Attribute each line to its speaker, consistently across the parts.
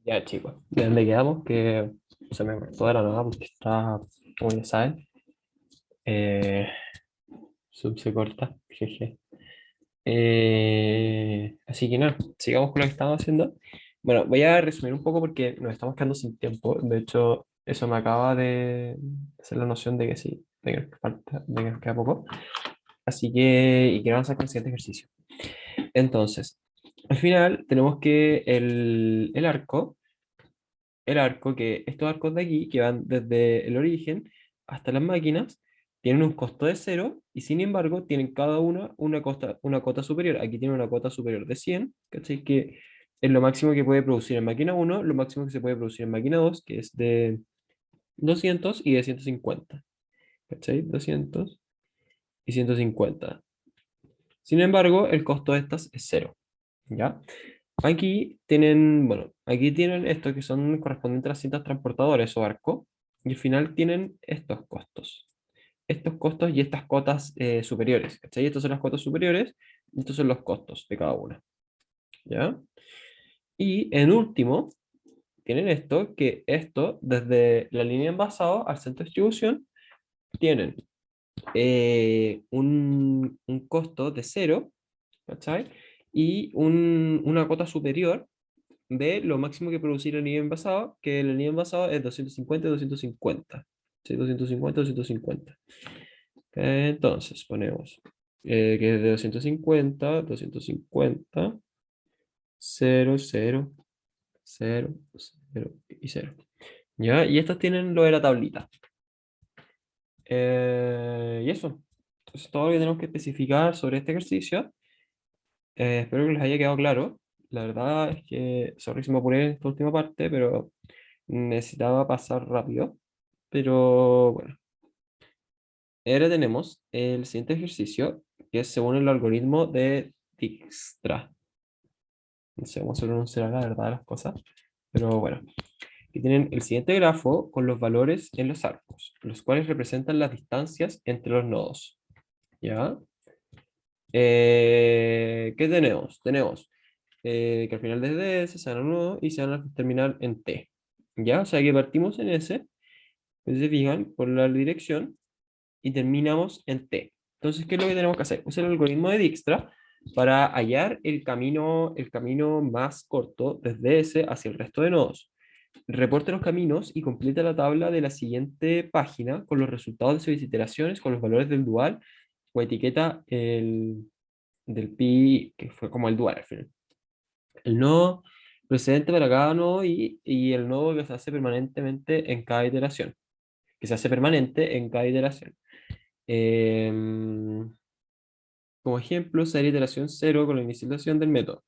Speaker 1: Ya, chicos, ¿de dónde quedamos? Que se me cortó de la nada porque está, como ya saben, eh, sub se corta, jeje. Así que nada, sigamos con lo que estamos haciendo. Bueno, voy a resumir un poco porque nos estamos quedando sin tiempo. De hecho, eso me acaba de hacer la noción de que sí, de que nos falta, de que nos queda poco. Así que, y que vamos a hacer con el siguiente ejercicio. Entonces, al final tenemos que el arco, que estos arcos de aquí, que van desde el origen hasta las máquinas, tienen un costo de cero y sin embargo tienen cada una cota superior. Aquí tiene una cota superior de 100, ¿cachai? Que es lo máximo que puede producir en máquina uno, lo máximo que se puede producir en máquina 2, que es de 200 y de 150, ¿cachai? 200 y 150. Sin embargo, el costo de estas es cero, ¿ya? Aquí tienen estos que son correspondientes a las cintas transportadoras o arco, y al final tienen estos costos y estas cotas superiores, ¿cachai? Estas son las cotas superiores, y estos son los costos de cada una, ¿ya? Y en último, tienen esto, desde la línea de envasado al centro de distribución, tienen un costo de cero, ¿cachai? Y una cota superior de lo máximo que producir el nivel envasado, que el nivel envasado es 250 y 250. Sí, 250, 250. Entonces, ponemos que es de 250, 250, 0, 0, 0, 0 y 0. ¿Ya? Y estos tienen lo de la tablita. Y eso. Entonces, todo lo que tenemos que especificar sobre este ejercicio. Espero que les haya quedado claro. La verdad es que, sorry si me apuré en esta última parte, pero necesitaba pasar rápido. Pero bueno, ahora tenemos el siguiente ejercicio, que es según el algoritmo de Dijkstra. No sé cómo se pronunciará la verdad de las cosas, pero bueno. Que tienen el siguiente grafo con los valores en los arcos, los cuales representan las distancias entre los nodos. ¿Ya? ¿Qué tenemos? Tenemos que al final de S se van a 1 y se van a terminar en T. ¿Ya? O sea que partimos en S, pues se fijan, por la dirección y terminamos en T. Entonces, ¿qué es lo que tenemos que hacer? Usar el algoritmo de Dijkstra para hallar el camino más corto desde S hacia el resto de nodos. Reporte los caminos y completa la tabla de la siguiente página con los resultados de sus iteraciones, con los valores del dual o etiqueta del pi, que fue como el dual al final. El nodo precedente para cada nodo y el nodo que se hace permanentemente en cada iteración. Que se hace permanente en cada iteración. Em, Como ejemplo, sería iteración cero con la inicialización del método.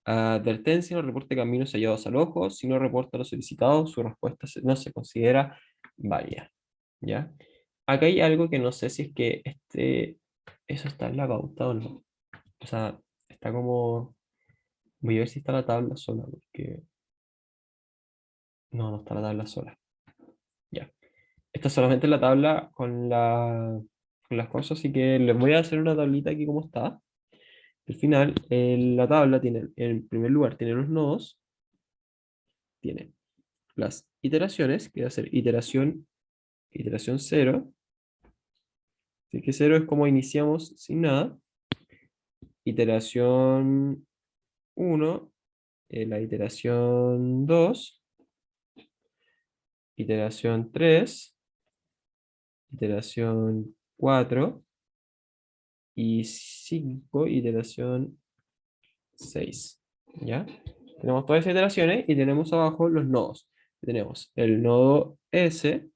Speaker 1: Advertencia: no reporte caminos hallados al ojo. Si no reporta lo solicitado, su respuesta no se considera válida. ¿Ya? Acá hay algo que no sé si es que eso está en la pauta o no. O sea, está como. Voy a ver si está la tabla sola, porque. No, no está la tabla sola. Ya. Esta es solamente la tabla con las cosas, así que les voy a hacer una tablita aquí como está. Al final, la tabla tiene, en primer lugar, tiene los nodos, tiene las iteraciones, que va a ser iteración cero. Así que cero es como iniciamos sin nada. Iteración uno, la iteración 2, iteración 3, iteración 4 y 5, iteración 6. ¿Ya? Tenemos todas esas iteraciones y tenemos abajo los nodos. Tenemos el nodo S.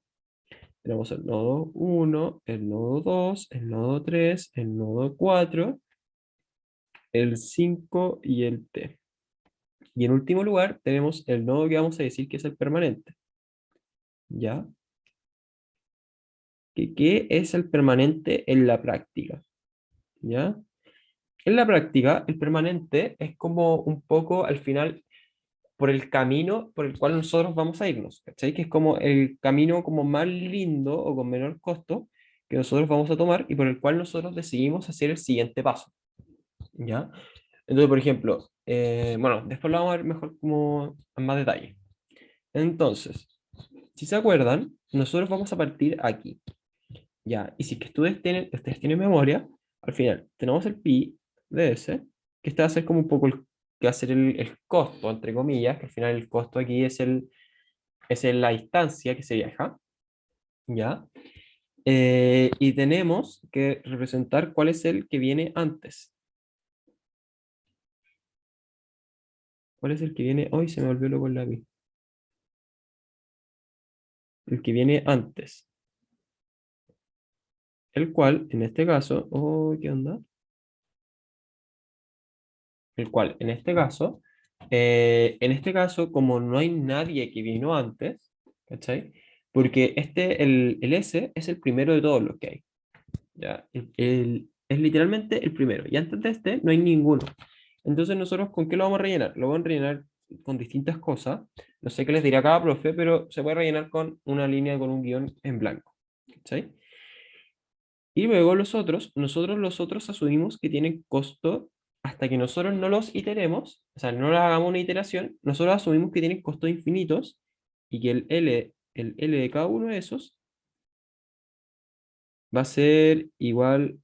Speaker 1: Tenemos el nodo uno, el nodo 2, el nodo 3, el nodo 4, el 5 y el T. Y en último lugar tenemos el nodo que vamos a decir que es el permanente. ¿Ya? ¿Qué es el permanente en la práctica? ¿Ya? En la práctica, el permanente es como un poco al final por el camino por el cual nosotros vamos a irnos, ¿cachai? Que es como el camino como más lindo o con menor costo que nosotros vamos a tomar y por el cual nosotros decidimos hacer el siguiente paso, ¿ya? Entonces, por ejemplo, bueno, después lo vamos a ver mejor como en más detalle. Entonces, si se acuerdan, nosotros vamos a partir aquí, ¿ya? Y si que ustedes tienen memoria, al final tenemos el pi de ese, que este va a ser como un poco que va a ser el costo, entre comillas, que al final el costo aquí es la distancia que se viaja, ¿ya? Y tenemos que representar cuál es el que viene antes. ¿Cuál es el que viene? Hoy se me volvió loco el lápiz. El que viene antes. El cual, en este caso, oh, ¿qué onda? El cual, en este caso, como no hay nadie que vino antes, ¿cachai? Porque el S es el primero de todos los que hay, ¿ya? Es literalmente el primero, y antes de este no hay ninguno. Entonces, nosotros, ¿con qué lo vamos a rellenar? Lo vamos a rellenar con distintas cosas. No sé qué les dirá cada profe, pero se puede rellenar con una línea, con un guión en blanco, ¿cachai? Y luego nosotros los otros asumimos que tienen costo hasta que nosotros no los iteremos, o sea, no le hagamos una iteración, nosotros asumimos que tienen costos infinitos y que el L de cada uno de esos va a ser igual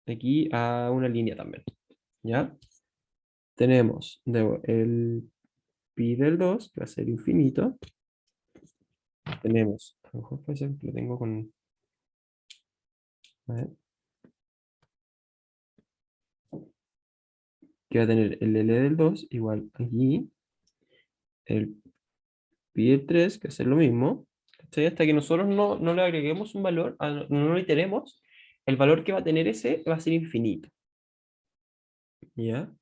Speaker 1: aquí a una línea también, ¿ya? Tenemos el pi del 2 que va a ser infinito. Tenemos, a lo mejor puede ser que lo tengo con, a ver, que va a tener el L del 2 igual aquí, el pi del 3, que es lo mismo, ¿cachai? Hasta que nosotros no le agreguemos un valor, no lo iteremos, el valor que va a tener ese va a ser infinito. ¿Ya?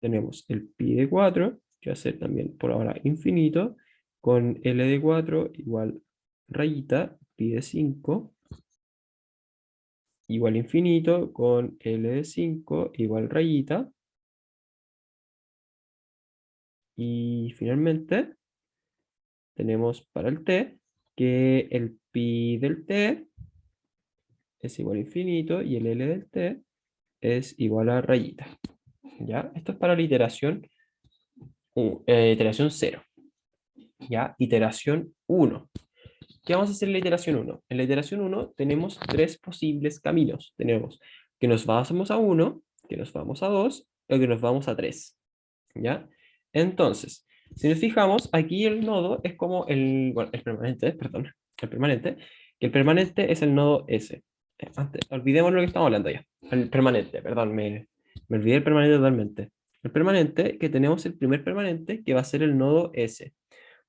Speaker 1: Tenemos el pi de 4, que va a ser también por ahora infinito, con L de 4 igual rayita, pi de 5 igual infinito, con L de 5 igual rayita, y finalmente tenemos para el t, que el pi del t es igual a infinito y el L del t es igual a rayita. ¿Ya? Esto es para la iteración 0. ¿Ya? Iteración 1. ¿Qué vamos a hacer en la iteración 1? En la iteración 1 tenemos tres posibles caminos. Tenemos que nos vamos a 1, que nos vamos a 2 o que nos vamos a 3. ¿Ya? Entonces, si nos fijamos, aquí el nodo es como bueno, el permanente, perdón, el permanente, que el permanente es el nodo S. Olvidemos lo que estamos hablando ya. El permanente, perdón, me olvidé el permanente totalmente. El permanente, que tenemos el primer permanente, que va a ser el nodo S.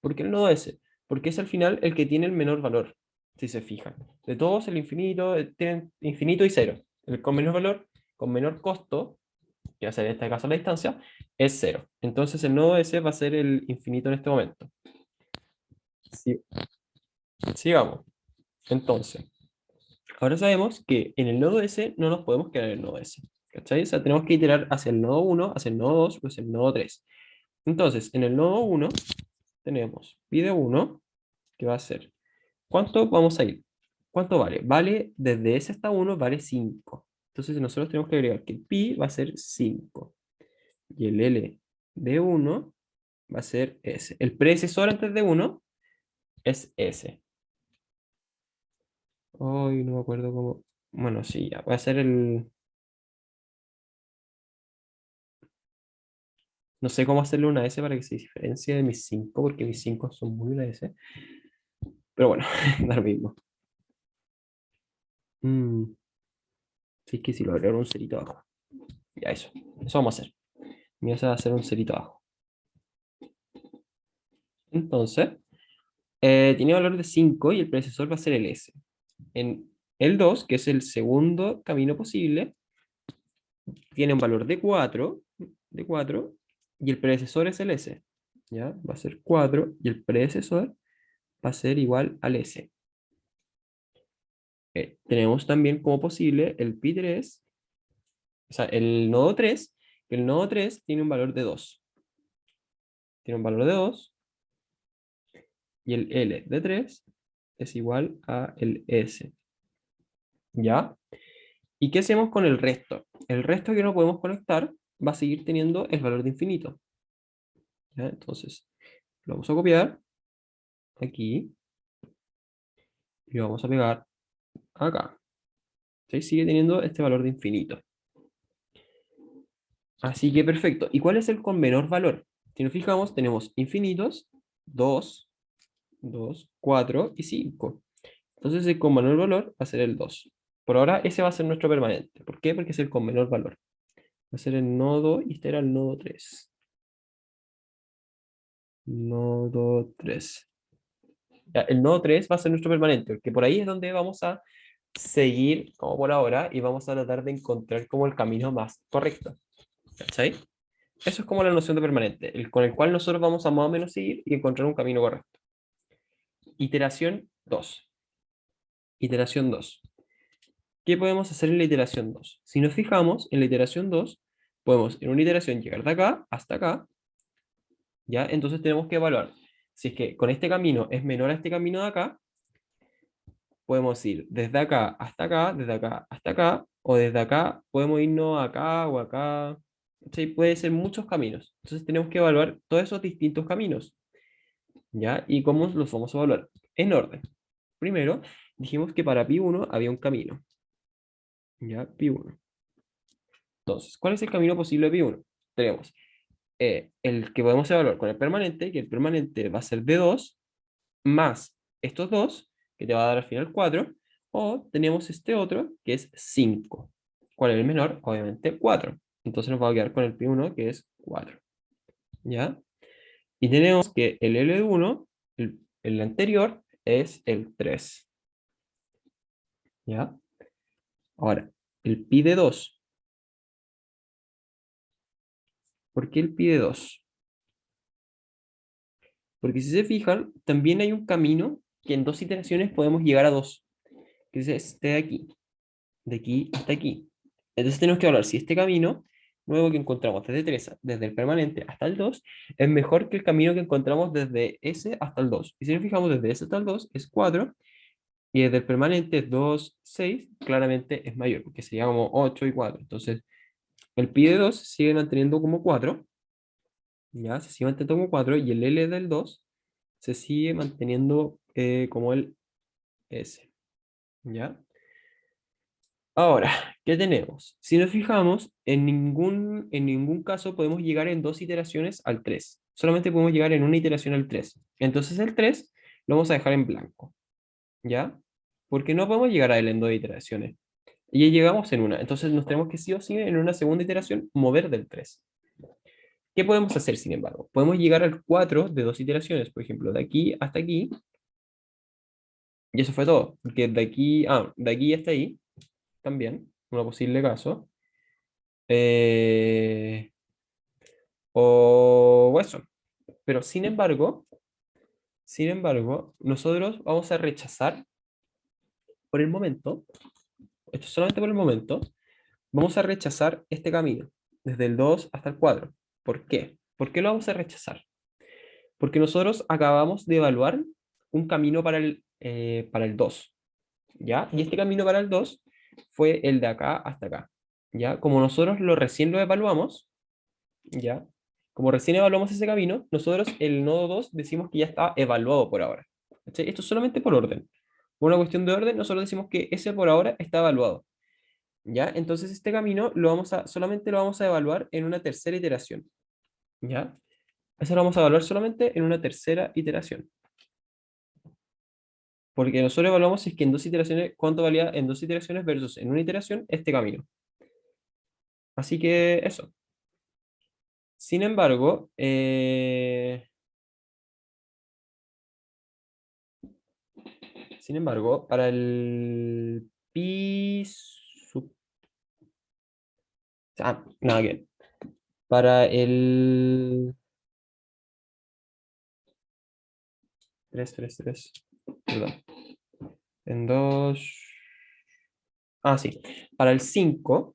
Speaker 1: ¿Por qué el nodo S? Porque es al final el que tiene el menor valor, si se fijan. De todos, el infinito, tienen infinito y cero. El con menor valor, con menor costo, que va a ser en este caso la distancia, es cero. Entonces el nodo S va a ser el infinito en este momento. Sí, sigamos. Entonces, ahora sabemos que en el nodo S no nos podemos quedar en el nodo S. ¿Cachai? O sea, tenemos que iterar hacia el nodo 1, hacia el nodo 2 o hacia el nodo 3. Entonces, en el nodo 1 tenemos pi de 1, que va a ser, ¿cuánto vamos a ir? ¿Cuánto vale? Vale, desde S hasta 1 vale 5. Entonces nosotros tenemos que agregar que el pi va a ser 5. Y el L de 1 va a ser S. El predecesor antes de 1 es S. Ay, no me acuerdo cómo. Bueno, sí, ya. Va a ser el. No sé cómo hacerle una S para que se diferencie de mis 5, porque mis 5 son muy una S. Pero bueno, da lo mismo. Sí, que si lo agrego un cerito abajo. Ya, eso. Eso vamos a hacer. Voy a hacer un cerito abajo. Entonces, tiene valor de 5 y el predecesor va a ser el S. En el 2, que es el segundo camino posible, tiene un valor de 4 y el predecesor es el S. ¿Ya? Va a ser 4 y el predecesor va a ser igual al S. Tenemos también como posible el pi3, o sea, el nodo 3, que el nodo 3 tiene un valor de 2. Tiene un valor de 2 y el L de 3 es igual a el S. ¿Ya? ¿Y qué hacemos con el resto? El resto que no podemos conectar va a seguir teniendo el valor de infinito. ¿Ya? Entonces, lo vamos a copiar aquí y lo vamos a pegar acá. ¿Sí? Sigue teniendo este valor de infinito. Así que perfecto. ¿Y cuál es el con menor valor? Si nos fijamos, tenemos infinitos, 2, 2, 4 y 5. Entonces el con menor valor va a ser el 2. Por ahora ese va a ser nuestro permanente. ¿Por qué? Porque es el con menor valor. Va a ser el nodo y este era el nodo 3. Nodo 3. Ya, el nodo 3 va a ser nuestro permanente, porque por ahí es donde vamos a seguir como por ahora y vamos a tratar de encontrar como el camino más correcto. ¿Cachai? Eso es como la noción de permanente, con el cual nosotros vamos a más o menos seguir y encontrar un camino correcto. Iteración 2. Iteración 2. ¿Qué podemos hacer en la iteración 2? Si nos fijamos, en la iteración 2, podemos en una iteración llegar de acá hasta acá, ¿ya? Entonces tenemos que evaluar si es que con este camino es menor a este camino de acá, podemos ir desde acá hasta acá, desde acá hasta acá, o desde acá podemos irnos acá o acá. ¿Sí? Puede ser muchos caminos. Entonces tenemos que evaluar todos esos distintos caminos, ¿ya? ¿Y cómo los vamos a evaluar? En orden. Primero, dijimos que para pi1 había un camino, ¿ya? Pi1. Entonces, ¿cuál es el camino posible de pi1? Tenemos el que podemos evaluar con el permanente, que el permanente va a ser de 2 más estos dos, que te va a dar al final 4, o tenemos este otro, que es 5. ¿Cuál es el menor? Obviamente 4. Entonces nos va a quedar con el pi1, que es 4. ¿Ya? Y tenemos que el L de 1, el anterior, es el 3. ¿Ya? Ahora, el pi de 2. ¿Por qué el pi de 2? Porque si se fijan, también hay un camino que en dos iteraciones podemos llegar a 2, que es este de aquí hasta aquí. Entonces tenemos que hablar si este camino nuevo que encontramos desde 3, desde el permanente hasta el 2, es mejor que el camino que encontramos desde S hasta el 2. Y si nos fijamos, desde S hasta el 2 es 4, y desde el permanente 2, 6, claramente es mayor, porque sería como 8 y 4. Entonces, el pi de 2 sigue manteniendo como 4, ya, se sigue manteniendo como 4, y el L del 2 se sigue manteniendo como el S, ¿ya? Ahora, ¿qué tenemos? Si nos fijamos, en ningún caso podemos llegar en dos iteraciones al 3. Solamente podemos llegar en una iteración al 3. Entonces el 3 lo vamos a dejar en blanco, ¿ya? Porque no podemos llegar a él en dos iteraciones. Y ya llegamos en una. Entonces nos tenemos que sí o sí en una segunda iteración mover del 3. ¿Qué podemos hacer, sin embargo? Podemos llegar al 4 de dos iteraciones, por ejemplo, de aquí hasta aquí, y eso fue todo. Porque de aquí hasta ahí, también, un posible caso. Eh, o eso. Pero sin embargo, nosotros vamos a rechazar por el momento, esto es solamente por el momento, vamos a rechazar este camino, desde el 2 hasta el 4. ¿Por qué? ¿Por qué lo vamos a rechazar? Porque nosotros acabamos de evaluar un camino para el 2, ¿ya? Y este camino para el 2 fue el de acá hasta acá, ¿ya? Como nosotros recién lo evaluamos, ¿ya? Como recién evaluamos ese camino, nosotros el nodo 2 decimos que ya está evaluado por ahora. ¿Cachai? Esto es solamente por orden. Por una cuestión de orden, nosotros decimos que ese por ahora está evaluado. ¿Ya? Entonces este camino solamente lo vamos a evaluar en una tercera iteración. ¿Ya? Eso lo vamos a evaluar solamente en una tercera iteración. Porque nosotros evaluamos si es que en dos iteraciones, cuánto valía en dos iteraciones versus en una iteración este camino. Así que eso. Sin embargo, para el pi nada que. Para el 3 3 3 perdón. En 2. Sí. Para el 5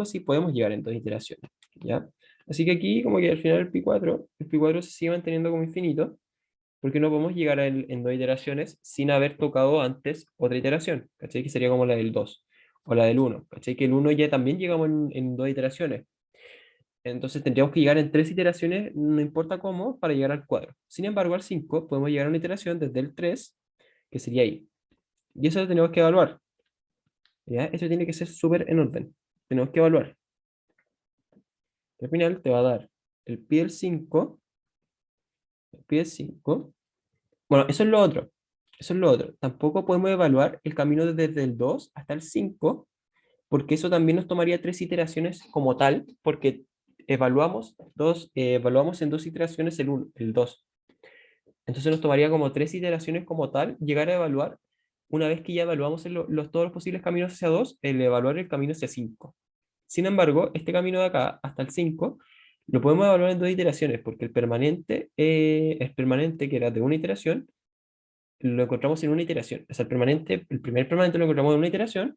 Speaker 1: sí podemos llegar en dos iteraciones, ¿ya? Así que aquí, como que al final el pi4 se sigue manteniendo como infinito, porque no podemos llegar en dos iteraciones sin haber tocado antes otra iteración, ¿cachai? Que sería como la del 2. o la del 1. ¿Cachai? Que el 1 ya también llegamos en dos iteraciones. Entonces tendríamos que llegar en tres iteraciones, no importa cómo, para llegar al 4. Sin embargo, al 5 podemos llegar a una iteración desde el 3, que sería ahí. Y eso lo tenemos que evaluar. ¿Ya? Eso tiene que ser súper en orden. Tenemos que evaluar. Al final te va a dar el pi del 5, el pi del 5. Bueno, eso es lo otro. Eso es lo otro. Tampoco podemos evaluar el camino desde el 2 hasta el 5, porque eso también nos tomaría tres iteraciones como tal, porque evaluamos en dos iteraciones el 1, el 2. Entonces nos tomaría como tres iteraciones como tal llegar a evaluar, una vez que ya evaluamos todos los posibles caminos hacia 2, el evaluar el camino hacia 5. Sin embargo, este camino de acá hasta el 5 lo podemos evaluar en dos iteraciones, porque el permanente que era de una iteración, lo encontramos en una iteración. O sea, el primer permanente lo encontramos en una iteración,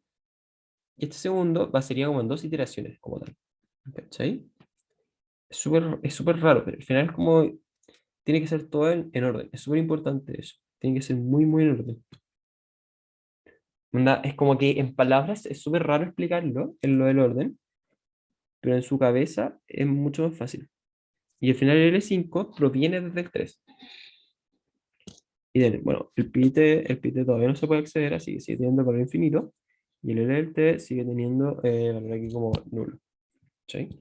Speaker 1: y este segundo sería como en dos iteraciones, como tal. ¿Cachai? Es súper raro, pero al final es como, tiene que ser todo en orden. Es súper importante eso. Tiene que ser muy, muy en orden. Onda, es como que en palabras es súper raro explicarlo, en lo del orden, pero en su cabeza es mucho más fácil. Y al final el L5 proviene desde el 3. Bueno, el pite todavía no se puede acceder, así que sigue teniendo valor infinito. Y el L del T sigue teniendo valor aquí como nulo. ¿Sí?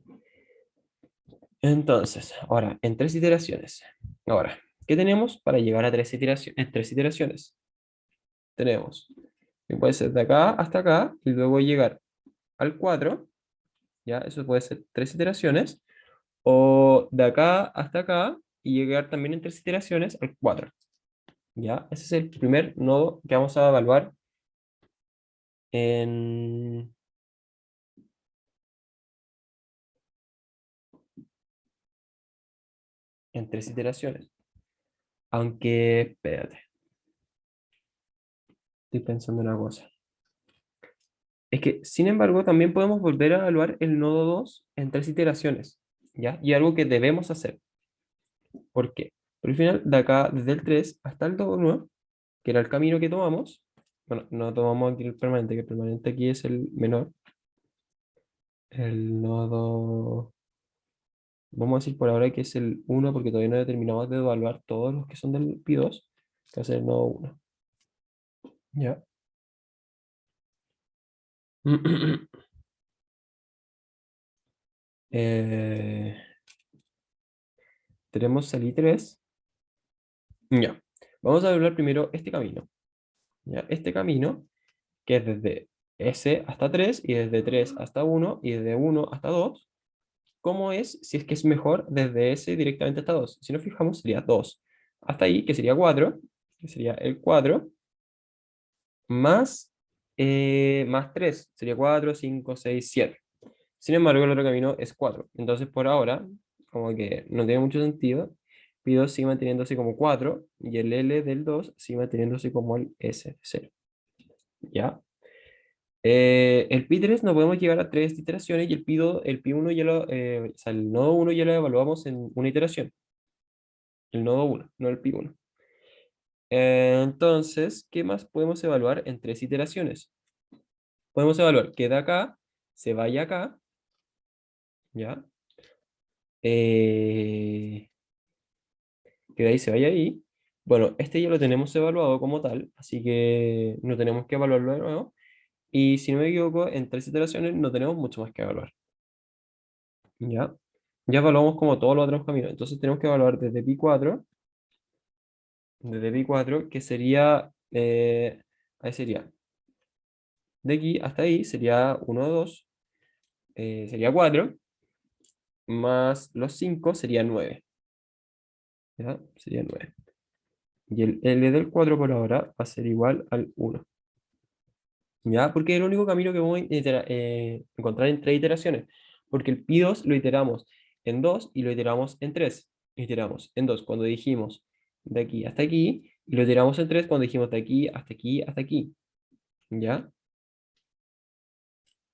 Speaker 1: Entonces, ahora, en tres iteraciones. Ahora, ¿qué tenemos para llegar a tres iteraciones? Tenemos que puede ser de acá hasta acá y luego llegar al 4. ¿Ya? Eso puede ser tres iteraciones. O de acá hasta acá y llegar también en tres iteraciones al 4. ¿Ya? Ese es el primer nodo que vamos a evaluar en, en tres iteraciones. Aunque, espérate, estoy pensando en una cosa. Es que, sin embargo, también podemos volver a evaluar el nodo 2 en tres iteraciones, ¿ya? Y algo que debemos hacer. ¿Por qué? Por el final, de acá, desde el 3 hasta el 2, que era el camino que tomamos, bueno, no tomamos aquí el permanente, que el permanente aquí es el menor, el nodo, vamos a decir por ahora que es el 1, porque todavía no terminamos de evaluar todos los que son del pi 2, que va a ser el nodo 1. ¿Ya? Eh, tenemos el I3. Ya. Vamos a hablar primero este camino. ¿Ya? Este camino, que es desde S hasta 3 y desde 3 hasta 1 y desde 1 hasta 2. ¿Cómo es si es que es mejor desde S directamente hasta 2? Si nos fijamos, sería 2 hasta ahí, que sería 4, que sería el 4, más 3, sería 4, 5, 6, 7. Sin embargo, el otro camino es 4. Entonces, por ahora, como que no tiene mucho sentido. Pi2 sigue manteniéndose como 4 y el L del 2 sigue manteniéndose como el S0. ¿Ya? El Pi3 no podemos llegar a tres iteraciones y el Pi1 o sea, el nodo 1 ya lo evaluamos en una iteración. El nodo 1, no el Pi1. Entonces, ¿qué más podemos evaluar en tres iteraciones? Podemos evaluar que de acá se vaya acá, ¿ya? Eh, que de ahí se vaya ahí. Bueno, este ya lo tenemos evaluado como tal, así que no tenemos que evaluarlo de nuevo. Y si no me equivoco, en tres iteraciones no tenemos mucho más que evaluar. ¿Ya? Ya evaluamos como todos los otros caminos. Entonces tenemos que evaluar desde pi4, que sería, ahí sería, de aquí hasta ahí sería 1, 2, sería 4, más los 5 sería 9. ¿Ya? Sería 9. Y el L del 4 por ahora va a ser igual al 1. ¿Ya? Porque es el único camino que vamos a encontrar en tres iteraciones. Porque el pi2 lo iteramos en 2 y lo iteramos en 3. Iteramos en 2 cuando dijimos de aquí hasta aquí, y lo iteramos en 3 cuando dijimos de aquí hasta aquí hasta aquí. ¿Ya?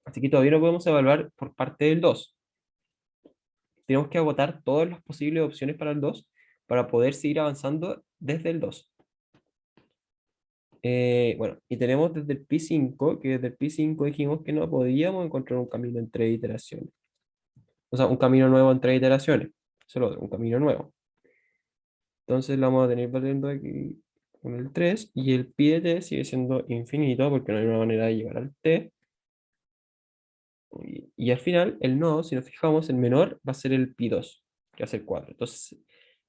Speaker 1: Así que todavía no podemos evaluar por parte del 2. Tenemos que agotar todas las posibles opciones para el 2 para poder seguir avanzando desde el 2. Bueno, y tenemos desde el pi 5, que desde el pi 5 dijimos que no podíamos encontrar un camino en 3 iteraciones. O sea, un camino nuevo en 3 iteraciones. Solo otro, un camino nuevo. Entonces lo vamos a tener valiendo aquí con el 3 y el pi de t sigue siendo infinito porque no hay una manera de llegar al t. Y al final, el nodo, si nos fijamos, el menor va a ser el pi 2, que va a ser 4. Entonces,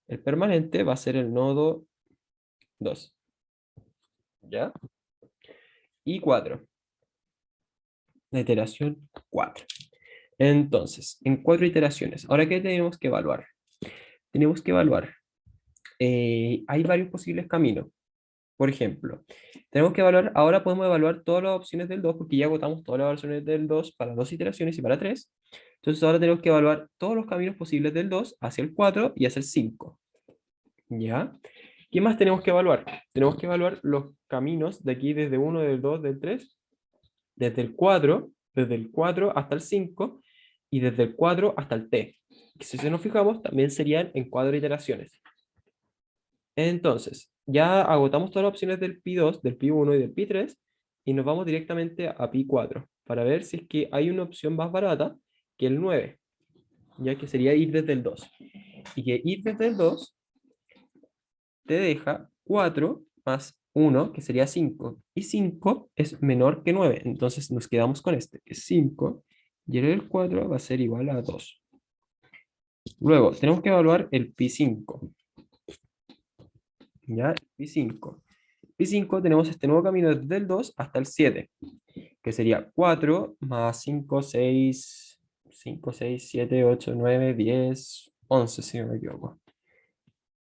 Speaker 1: el permanente va a ser el nodo 2. ¿Ya? Y 4. La iteración 4. Entonces, en 4 iteraciones. Ahora, ¿qué tenemos que evaluar? Tenemos que evaluar. Hay varios posibles caminos. Por ejemplo, tenemos que evaluar, ahora podemos evaluar todas las opciones del 2 porque ya agotamos todas las opciones del 2 para 2 iteraciones y para 3. Entonces ahora tenemos que evaluar todos los caminos posibles del 2 hacia el 4 y hacia el 5. ¿Ya? ¿Qué más tenemos que evaluar? Tenemos que evaluar los caminos de aquí desde 1, del 2, del 3, desde el 4 hasta el 5 y desde el 4 hasta el t. Que si nos fijamos, también serían en 4 iteraciones. Entonces, ya agotamos todas las opciones del pi 2, del pi 1 y del pi 3 y nos vamos directamente a pi 4 para ver si es que hay una opción más barata que el 9, ya que sería ir desde el 2. Y que ir desde el 2 te deja 4 más 1, que sería 5. Y 5 es menor que 9. Entonces nos quedamos con este, que es 5. Y el 4 va a ser igual a 2. Luego, tenemos que evaluar el pi 5. ¿Ya? Pi 5. Pi 5 tenemos este nuevo camino desde el 2 hasta el 7, que sería 4 más 5, 6, 5, 6, 7, 8, 9, 10, 11, si no me equivoco.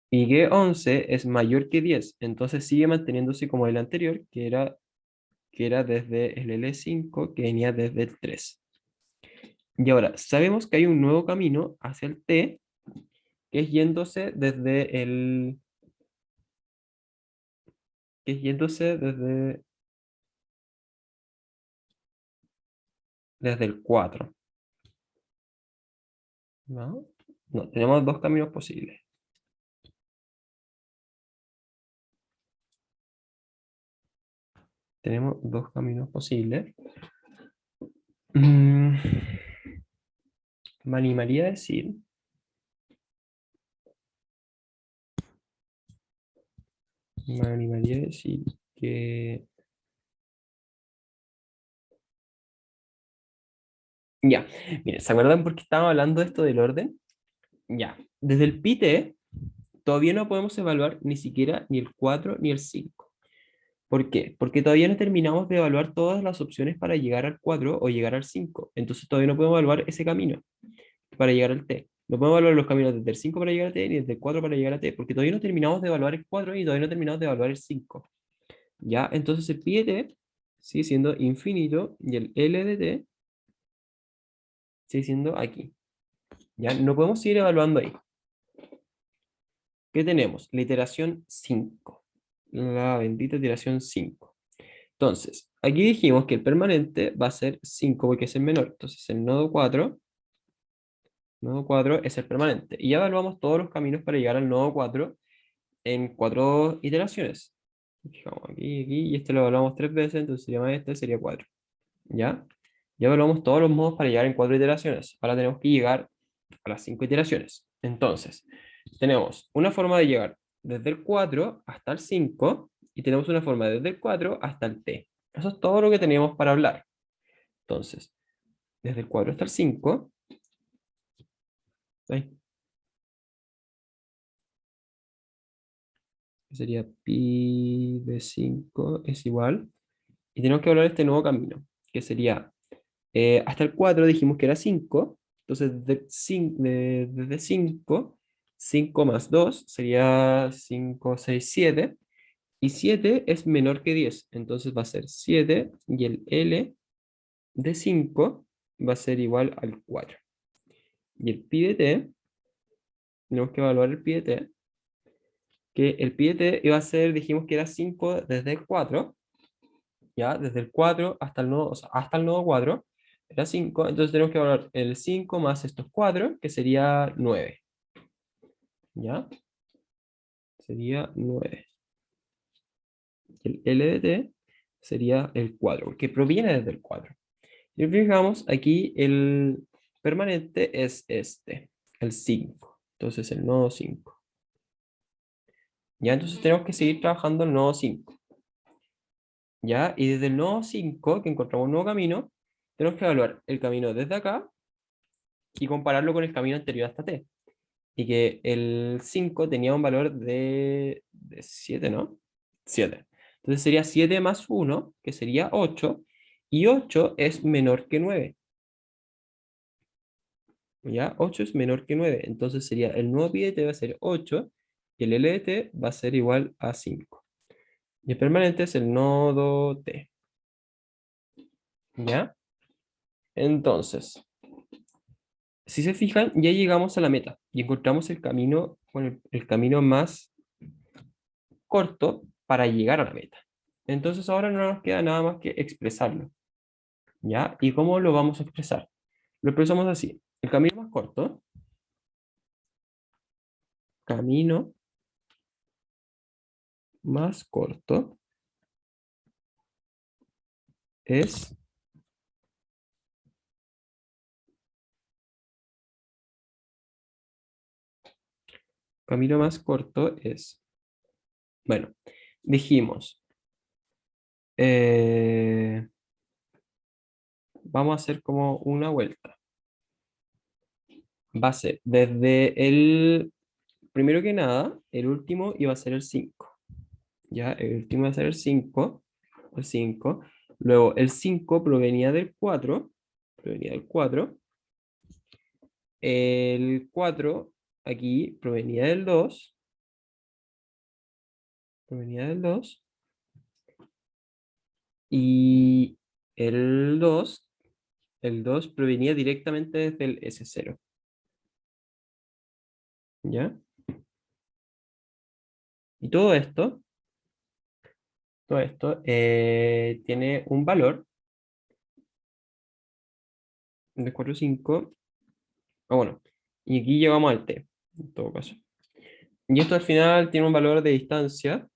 Speaker 1: Y que 11 es mayor que 10, entonces sigue manteniéndose como el anterior, que era desde el L5, que venía desde el 3. Y ahora, sabemos que hay un nuevo camino hacia el T, que es yéndose desde el... que es yéndose desde el 4. ¿No? No, tenemos dos caminos posibles. Tenemos dos caminos posibles. Mm, Me animaría a decir, me animaría a decir que... Ya, miren, ¿se acuerdan por qué estábamos hablando de esto del orden? Ya, desde el PIT todavía no podemos evaluar ni siquiera ni el 4 ni el 5. ¿Por qué? Porque todavía no terminamos de evaluar todas las opciones para llegar al 4 o llegar al 5. Entonces todavía no podemos evaluar ese camino para llegar al T. No podemos evaluar los caminos desde el 5 para llegar a T ni desde el 4 para llegar a T, porque todavía no terminamos de evaluar el 4 y todavía no terminamos de evaluar el 5. ¿Ya? Entonces el pi de T sigue siendo infinito y el L de T sigue siendo aquí. ¿Ya? No podemos seguir evaluando ahí. ¿Qué tenemos? La iteración 5. La bendita iteración 5. Entonces, aquí dijimos que el permanente va a ser 5 porque es el menor. Entonces, el nodo 4 es el permanente. Y ya evaluamos todos los caminos para llegar al nodo 4 en 4 iteraciones. Fijamos aquí, aquí, y este lo evaluamos 3 veces, entonces sería más este, sería 4. ¿Ya? Ya evaluamos todos los modos para llegar en 4 iteraciones. Ahora tenemos que llegar a las 5 iteraciones. Entonces, tenemos una forma de llegar desde el 4 hasta el 5 y tenemos una forma desde el 4 hasta el t. Eso es todo lo que teníamos para hablar. Entonces, desde el 4 hasta el 5, ahí, sería pi de 5 es igual. Y tenemos que hablar de este nuevo camino, que sería, hasta el 4 dijimos que era 5. Entonces, desde 5, 5 más 2 sería 5, 6, 7. Y 7 es menor que 10. Entonces va a ser 7 y el L de 5 va a ser igual al 4. Y el pi de t, tenemos que evaluar el pi de t, que el pi de t iba a ser, dijimos que era 5 desde el 4, ya, desde el 4 hasta el nodo, o sea, hasta el nodo 4, era 5, entonces tenemos que evaluar el 5 más estos 4, que sería 9, ¿ya? Sería 9. el L de t sería el 4, porque proviene desde el 4. Si fijamos, aquí el permanente es este, el 5. Entonces el nodo 5. Ya, entonces tenemos que seguir trabajando el nodo 5. ¿Ya? Y desde el nodo 5, que encontramos un nuevo camino, tenemos que evaluar el camino desde acá y compararlo con el camino anterior hasta t. Y que el 5 tenía un valor de 7, ¿no? 7. Entonces sería 7 más 1, que sería 8, y 8 es menor que 9. ¿Ya? 8 es menor que 9. Entonces sería el nuevo pi de t va a ser 8 y el L de t va a ser igual a 5. Y el permanente es el nodo t. ¿Ya? Entonces, si se fijan, ya llegamos a la meta y encontramos el camino, bueno, el camino más corto para llegar a la meta. Entonces ahora no nos queda nada más que expresarlo. ¿Ya? ¿Y cómo lo vamos a expresar? Lo expresamos así. El camino más corto, camino más corto es camino más corto es, bueno, dijimos, eh, vamos a hacer como una vuelta. Va a ser desde el, primero que nada, el último iba a ser el 5. ¿Ya? El último iba a ser el 5. Luego el 5 provenía del 4, provenía del 4. El 4 aquí provenía del 2, provenía del 2. Y el 2, el 2 provenía directamente desde el S0. ¿Ya? Y todo esto tiene un valor de 4, 5. Ah, bueno. Y aquí llegamos al t, en todo caso. Y esto al final tiene un valor de distancia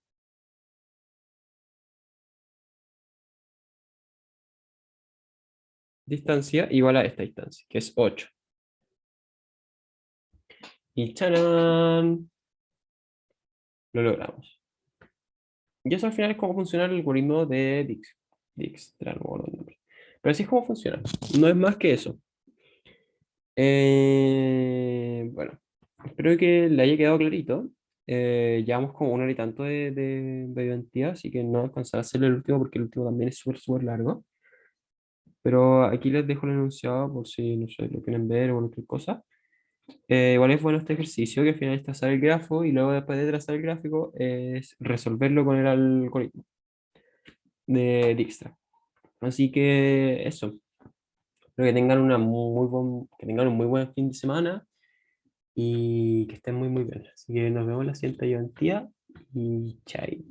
Speaker 1: igual a esta distancia, que es 8. Y ¡chanán! Lo logramos. Y eso al final es cómo funciona el algoritmo de Dijkstra, no me acuerdo el nombre. Pero así es como funciona. No es más que eso. Bueno, espero que le haya quedado clarito. Llevamos como una hora y tanto de identidad, así que no alcanzaré a hacer el último porque el último también es súper, súper largo. Pero aquí les dejo el enunciado por si, no sé, lo quieren ver o cualquier cosa. Igual es bueno este ejercicio que al final es trazar el grafo y luego después de trazar el gráfico es resolverlo con el algoritmo de Dijkstra. Así que eso. Espero que tengan que tengan un muy buen fin de semana y que estén muy muy bien. Así que nos vemos la siguiente ayudantía y chai.